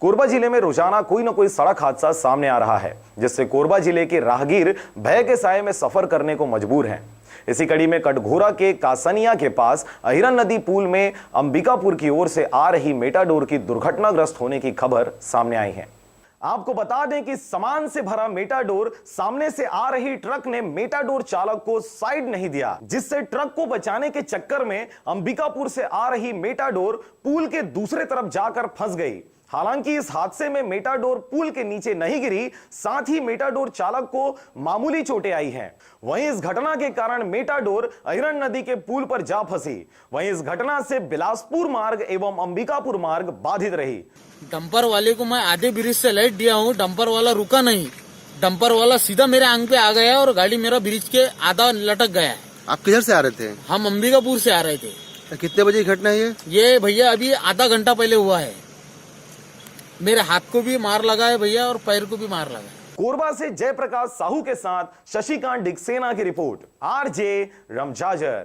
कोरबा जिले में रोजाना कोई न कोई सड़क हादसा सामने आ रहा है, जिससे कोरबा जिले के राहगीर भय के साए में सफर करने को मजबूर हैं। इसी कड़ी में कटघोरा के कासनिया के पास अहिरन नदी पुल में अंबिकापुर की ओर से आ रही मेटाडोर की दुर्घटनाग्रस्त होने की खबर सामने आई है। आपको बता दें कि सामान से भरा मेटाडोर सामने से आ रही ट्रक ने मेटाडोर चालक को साइड नहीं दिया, जिससे ट्रक को बचाने के चक्कर में अंबिकापुर से आ रही मेटाडोर पुल के दूसरे तरफ जाकर फंस गई। हालांकि इस हादसे में मेटाडोर पुल के नीचे नहीं गिरी, साथ ही मेटाडोर चालक को मामूली चोटें आई हैं। वहीं इस घटना के कारण मेटाडोर अहिरन नदी के पुल पर जा फंसी। वहीं इस घटना से बिलासपुर मार्ग एवं अंबिकापुर मार्ग बाधित रही। डंपर वाले को मैं आधे ब्रिज से लाइट दिया हूँ, डंपर वाला रुका नहीं। डंपर वाला सीधा मेरे आंग पे आ गया और गाड़ी मेरा ब्रिज के आधा लटक गया। आप किधर से आ रहे थे? हम अंबिकापुर से आ रहे थे। कितने बजे की घटना है ये भैया अभी आधा घंटा पहले हुआ है। मेरे हाथ को भी मार लगा है भैया और पैर को भी मार लगा है। कोरबा से जयप्रकाश साहू के साथ शशिकांत डिक्सेना की रिपोर्ट, आरजे रमजाजर।